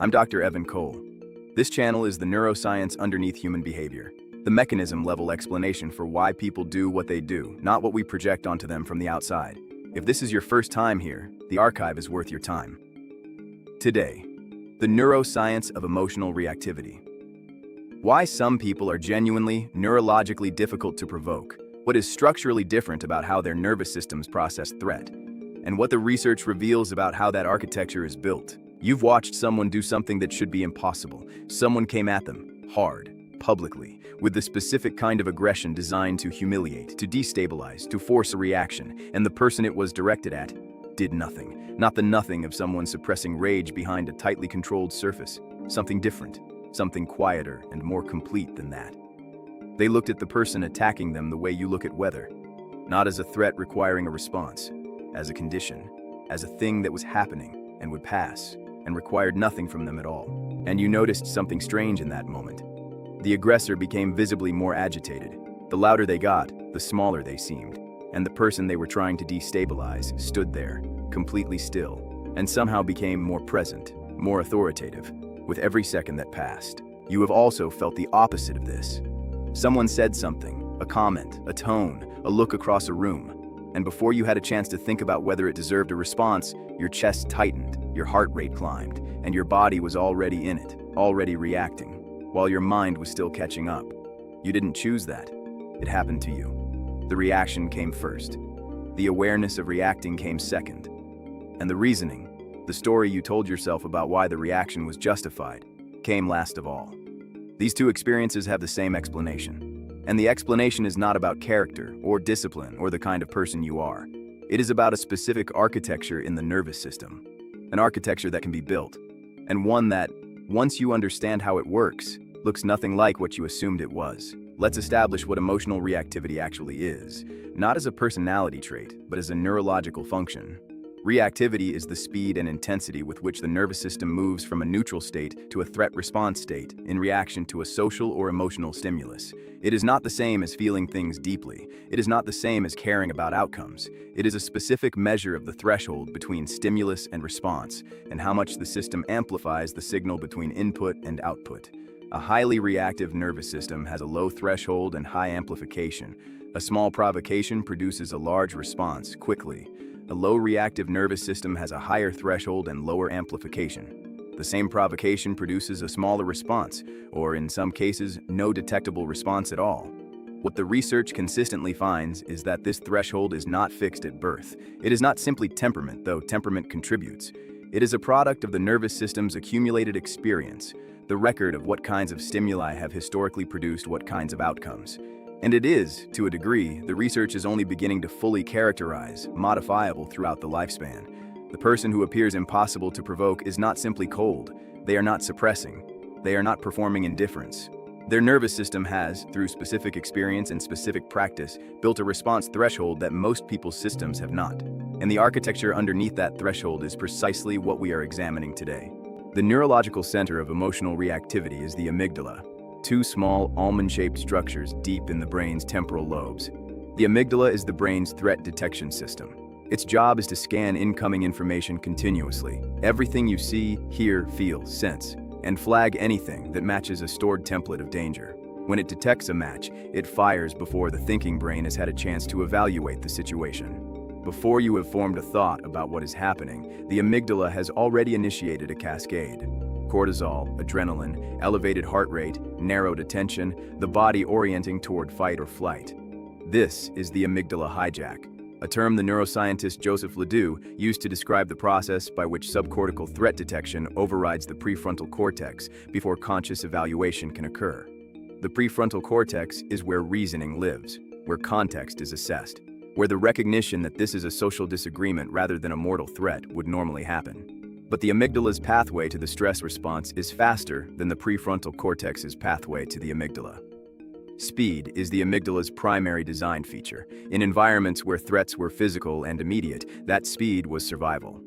I'm Dr. Evan Cole. This channel is the neuroscience underneath human behavior, the mechanism-level explanation for why people do what they do, not what we project onto them from the outside. If this is your first time here, the archive is worth your time. Today, the neuroscience of emotional reactivity. Why some people are genuinely, neurologically difficult to provoke, what is structurally different about how their nervous systems process threat, and what the research reveals about how that architecture is built. You've watched someone do something that should be impossible. Someone came at them, hard, publicly, with the specific kind of aggression designed to humiliate, to destabilize, to force a reaction, and the person it was directed at did nothing. Not the nothing of someone suppressing rage behind a tightly controlled surface. Something different, something quieter and more complete than that. They looked at the person attacking them the way you look at weather, not as a threat requiring a response, as a condition, as a thing that was happening and would pass, and required nothing from them at all. And you noticed something strange in that moment. The aggressor became visibly more agitated. The louder they got, the smaller they seemed. And the person they were trying to destabilize stood there, completely still, and somehow became more present, more authoritative, with every second that passed. You have also felt the opposite of this. Someone said something, a comment, a tone, a look across a room, and before you had a chance to think about whether it deserved a response, your chest tightened, your heart rate climbed, and your body was already in it, already reacting, while your mind was still catching up. You didn't choose that. It happened to you. The reaction came first. The awareness of reacting came second. And the reasoning, the story you told yourself about why the reaction was justified, came last of all. These two experiences have the same explanation. And the explanation is not about character or discipline or the kind of person you are. It is about a specific architecture in the nervous system, an architecture that can be built, and one that, once you understand how it works, looks nothing like what you assumed it was. Let's establish what emotional reactivity actually is, not as a personality trait, but as a neurological function. Reactivity is the speed and intensity with which the nervous system moves from a neutral state to a threat-response state in reaction to a social or emotional stimulus. It is not the same as feeling things deeply. It is not the same as caring about outcomes. It is a specific measure of the threshold between stimulus and response, and how much the system amplifies the signal between input and output. A highly reactive nervous system has a low threshold and high amplification. A small provocation produces a large response quickly. A low reactive nervous system has a higher threshold and lower amplification. The same provocation produces a smaller response, or in some cases, no detectable response at all. What the research consistently finds is that this threshold is not fixed at birth. It is not simply temperament, though temperament contributes. It is a product of the nervous system's accumulated experience, the record of what kinds of stimuli have historically produced what kinds of outcomes. And it is, to a degree, the research is only beginning to fully characterize, modifiable throughout the lifespan. The person who appears impossible to provoke is not simply cold. They are not suppressing. They are not performing indifference. Their nervous system has, through specific experience and specific practice, built a response threshold that most people's systems have not. And the architecture underneath that threshold is precisely what we are examining today. The neurological center of emotional reactivity is the amygdala. Two small, almond-shaped structures deep in the brain's temporal lobes. The amygdala is the brain's threat detection system. Its job is to scan incoming information continuously, everything you see, hear, feel, sense, and flag anything that matches a stored template of danger. When it detects a match, it fires before the thinking brain has had a chance to evaluate the situation. Before you have formed a thought about what is happening, the amygdala has already initiated a cascade. Cortisol, adrenaline, elevated heart rate, narrowed attention, the body orienting toward fight or flight. This is the amygdala hijack, a term the neuroscientist Joseph Ledoux used to describe the process by which subcortical threat detection overrides the prefrontal cortex before conscious evaluation can occur. The prefrontal cortex is where reasoning lives, where context is assessed, where the recognition that this is a social disagreement rather than a mortal threat would normally happen. But the amygdala's pathway to the stress response is faster than the prefrontal cortex's pathway to the amygdala. Speed is the amygdala's primary design feature. In environments where threats were physical and immediate, that speed was survival.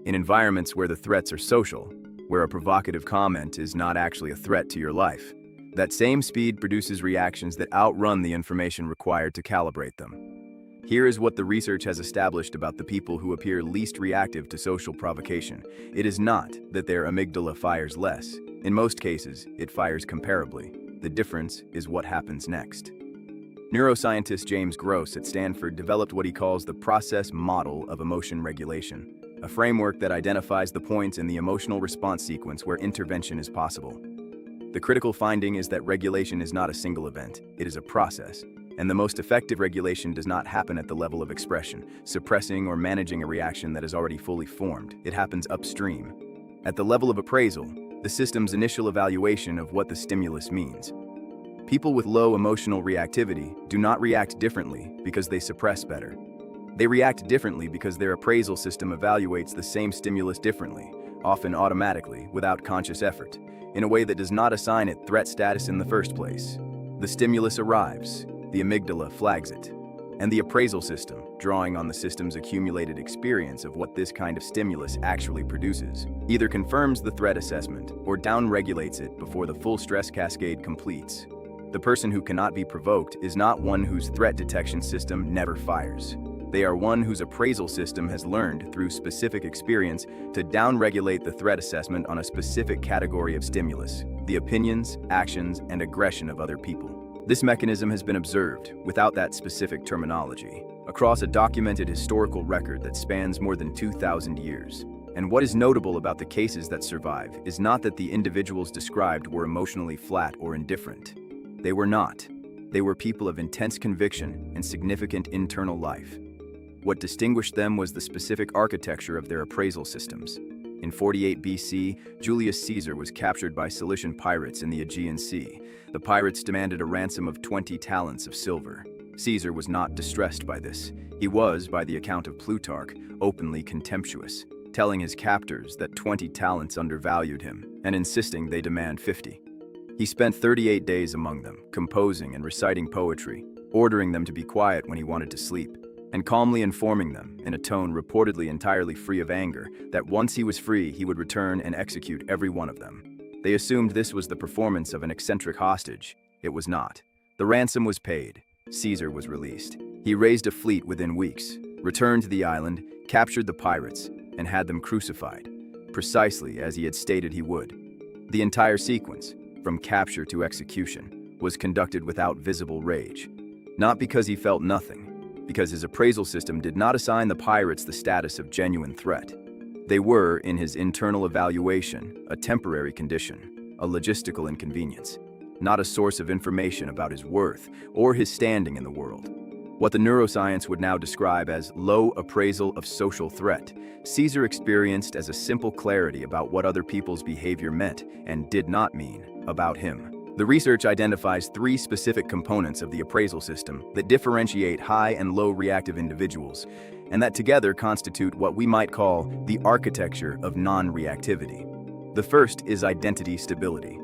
In environments where the threats are social, where a provocative comment is not actually a threat to your life, that same speed produces reactions that outrun the information required to calibrate them. Here is what the research has established about the people who appear least reactive to social provocation. It is not that their amygdala fires less. In most cases, it fires comparably. The difference is what happens next. Neuroscientist James Gross at Stanford developed what he calls the process model of emotion regulation, a framework that identifies the points in the emotional response sequence where intervention is possible. The critical finding is that regulation is not a single event, it is a process, and the most effective regulation does not happen at the level of expression, suppressing or managing a reaction that is already fully formed. It happens upstream. At the level of appraisal, the system's initial evaluation of what the stimulus means. People with low emotional reactivity do not react differently because they suppress better. They react differently because their appraisal system evaluates the same stimulus differently, often automatically, without conscious effort, in a way that does not assign it threat status in the first place. The stimulus arrives, the amygdala flags it, and the appraisal system, drawing on the system's accumulated experience of what this kind of stimulus actually produces, either confirms the threat assessment or downregulates it before the full stress cascade completes. The person who cannot be provoked is not one whose threat detection system never fires. They are one whose appraisal system has learned, through specific experience, to downregulate the threat assessment on a specific category of stimulus, the opinions, actions, and aggression of other people. This mechanism has been observed, without that specific terminology, across a documented historical record that spans more than 2,000 years. And what is notable about the cases that survive is not that the individuals described were emotionally flat or indifferent. They were not. They were people of intense conviction and significant internal life. What distinguished them was the specific architecture of their appraisal systems. In 48 BC, Julius Caesar was captured by Cilician pirates in the Aegean Sea. The pirates demanded a ransom of 20 talents of silver. Caesar was not distressed by this. He was, by the account of Plutarch, openly contemptuous, telling his captors that 20 talents undervalued him, and insisting they demand 50. He spent 38 days among them, composing and reciting poetry, ordering them to be quiet when he wanted to sleep, and calmly informing them, in a tone reportedly entirely free of anger, that once he was free, he would return and execute every one of them. They assumed this was the performance of an eccentric hostage. It was not. The ransom was paid. Caesar was released. He raised a fleet within weeks, returned to the island, captured the pirates, and had them crucified, precisely as he had stated he would. The entire sequence, from capture to execution, was conducted without visible rage. Not because he felt nothing, because his appraisal system did not assign the pirates the status of genuine threat. They were, in his internal evaluation, a temporary condition, a logistical inconvenience, not a source of information about his worth or his standing in the world. What the neuroscience would now describe as low appraisal of social threat, Caesar experienced as a simple clarity about what other people's behavior meant and did not mean about him. The research identifies 3 specific components of the appraisal system that differentiate high and low reactive individuals, and that together constitute what we might call the architecture of non-reactivity. The first is identity stability,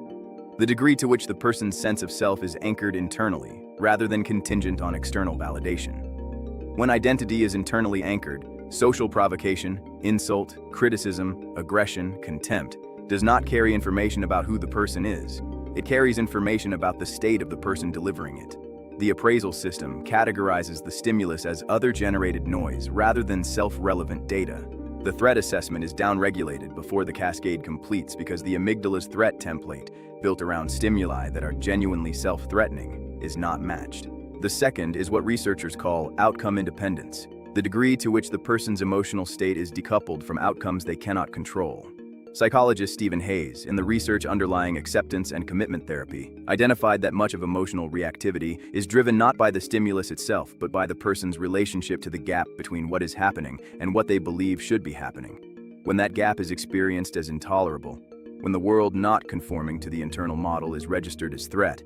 the degree to which the person's sense of self is anchored internally, rather than contingent on external validation. When identity is internally anchored, social provocation, insult, criticism, aggression, contempt does not carry information about who the person is. It carries information about the state of the person delivering it. The appraisal system categorizes the stimulus as other-generated noise rather than self-relevant data. The threat assessment is downregulated before the cascade completes because the amygdala's threat template, built around stimuli that are genuinely self-threatening, is not matched. The second is what researchers call outcome independence, the degree to which the person's emotional state is decoupled from outcomes they cannot control. Psychologist Stephen Hayes, in the research underlying acceptance and commitment therapy, identified that much of emotional reactivity is driven not by the stimulus itself, but by the person's relationship to the gap between what is happening and what they believe should be happening. When that gap is experienced as intolerable, when the world not conforming to the internal model is registered as threat,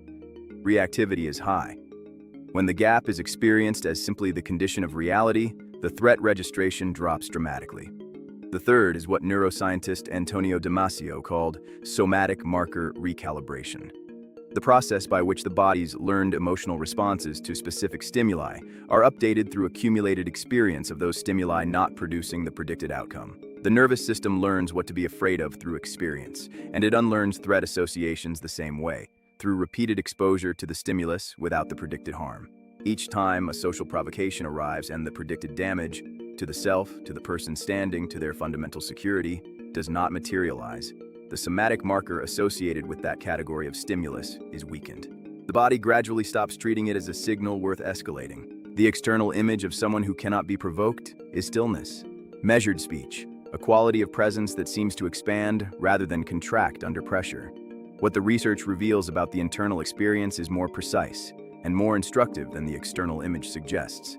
reactivity is high. When the gap is experienced as simply the condition of reality, the threat registration drops dramatically. The third is what neuroscientist Antonio Damasio called somatic marker recalibration, the process by which the body's learned emotional responses to specific stimuli are updated through accumulated experience of those stimuli not producing the predicted outcome. The nervous system learns what to be afraid of through experience, and it unlearns threat associations the same way, through repeated exposure to the stimulus without the predicted harm. Each time a social provocation arrives and the predicted damage, to the self, to the person standing, to their fundamental security, does not materialize, the somatic marker associated with that category of stimulus is weakened. The body gradually stops treating it as a signal worth escalating. The external image of someone who cannot be provoked is stillness. Measured speech, a quality of presence that seems to expand rather than contract under pressure. What the research reveals about the internal experience is more precise and more instructive than the external image suggests.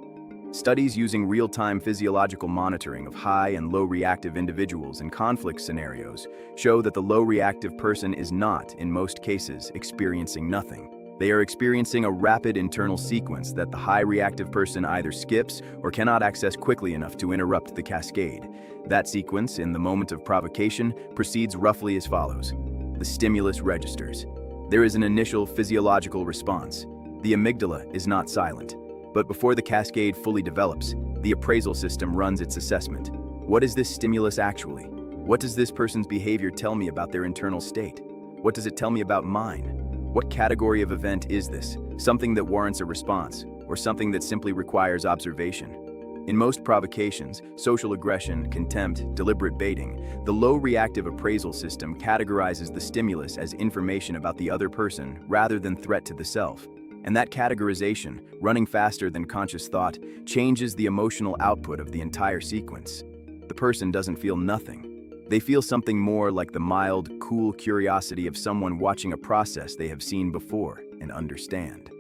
Studies using real-time physiological monitoring of high and low reactive individuals in conflict scenarios show that the low reactive person is not, in most cases, experiencing nothing. They are experiencing a rapid internal sequence that the high reactive person either skips or cannot access quickly enough to interrupt the cascade. That sequence, in the moment of provocation, proceeds roughly as follows. The stimulus registers. There is an initial physiological response. The amygdala is not silent. But before the cascade fully develops, the appraisal system runs its assessment. What is this stimulus actually? What does this person's behavior tell me about their internal state? What does it tell me about mine? What category of event is this? Something that warrants a response, or something that simply requires observation? In most provocations, social aggression, contempt, deliberate baiting, the low reactive appraisal system categorizes the stimulus as information about the other person rather than threat to the self. And that categorization, running faster than conscious thought, changes the emotional output of the entire sequence. The person doesn't feel nothing. They feel something more like the mild, cool curiosity of someone watching a process they have seen before and understand.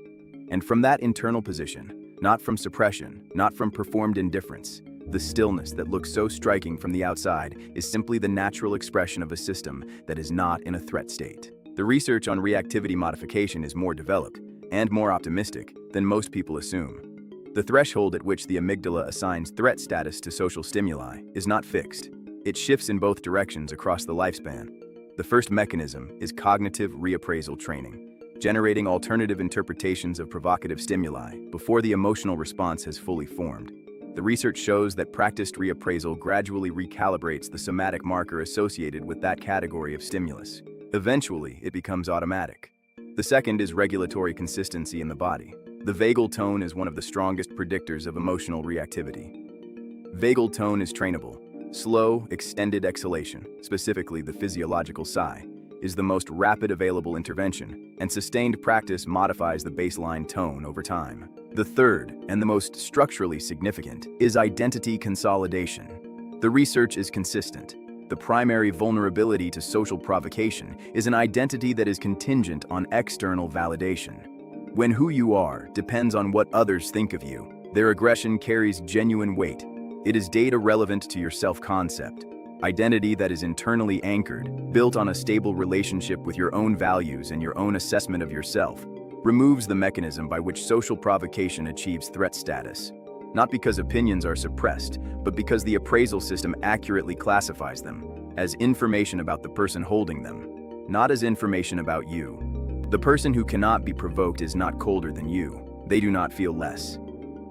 And from that internal position, not from suppression, not from performed indifference, the stillness that looks so striking from the outside is simply the natural expression of a system that is not in a threat state. The research on reactivity modification is more developed and more optimistic than most people assume. The threshold at which the amygdala assigns threat status to social stimuli is not fixed. It shifts in both directions across the lifespan. The first mechanism is cognitive reappraisal training, generating alternative interpretations of provocative stimuli before the emotional response has fully formed. The research shows that practiced reappraisal gradually recalibrates the somatic marker associated with that category of stimulus. Eventually, it becomes automatic. The second is regulatory consistency in the body. The vagal tone is one of the strongest predictors of emotional reactivity. Vagal tone is trainable. Slow, extended exhalation, specifically the physiological sigh, is the most rapid available intervention, and sustained practice modifies the baseline tone over time. The third, and the most structurally significant, is identity consolidation. The research is consistent. The primary vulnerability to social provocation is an identity that is contingent on external validation. When who you are depends on what others think of you, their aggression carries genuine weight. It is data relevant to your self-concept. Identity that is internally anchored, built on a stable relationship with your own values and your own assessment of yourself, removes the mechanism by which social provocation achieves threat status. Not because opinions are suppressed, but because the appraisal system accurately classifies them as information about the person holding them, not as information about you. The person who cannot be provoked is not colder than you. They do not feel less.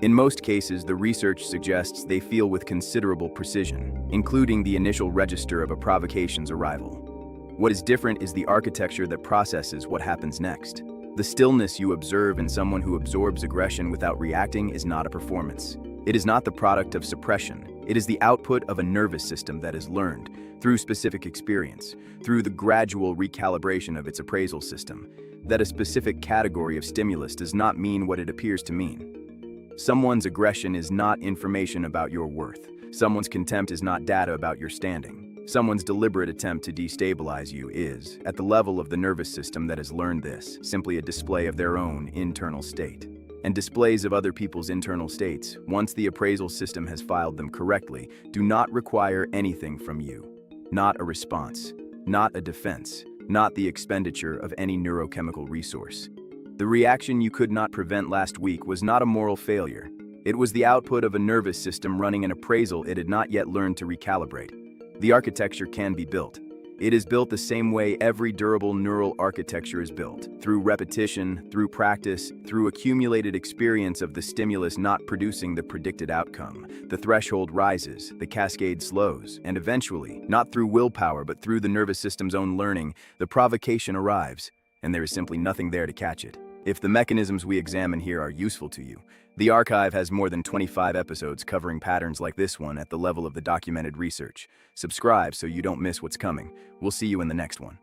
In most cases, the research suggests they feel with considerable precision, including the initial register of a provocation's arrival. What is different is the architecture that processes what happens next. The stillness you observe in someone who absorbs aggression without reacting is not a performance. It is not the product of suppression. It is the output of a nervous system that is learned, through specific experience, through the gradual recalibration of its appraisal system, that a specific category of stimulus does not mean what it appears to mean. Someone's aggression is not information about your worth. Someone's contempt is not data about your standing. Someone's deliberate attempt to destabilize you is, at the level of the nervous system that has learned this, simply a display of their own internal state. And displays of other people's internal states, once the appraisal system has filed them correctly, do not require anything from you. Not a response, not a defense, not the expenditure of any neurochemical resource. The reaction you could not prevent last week was not a moral failure. It was the output of a nervous system running an appraisal it had not yet learned to recalibrate. The architecture can be built. It is built the same way every durable neural architecture is built, through repetition, through practice, through accumulated experience of the stimulus not producing the predicted outcome. The threshold rises, the cascade slows, and eventually, not through willpower but through the nervous system's own learning, the provocation arrives, and there is simply nothing there to catch it. If the mechanisms we examine here are useful to you, the archive has more than 25 episodes covering patterns like this one at the level of the documented research. Subscribe so you don't miss what's coming. We'll see you in the next one.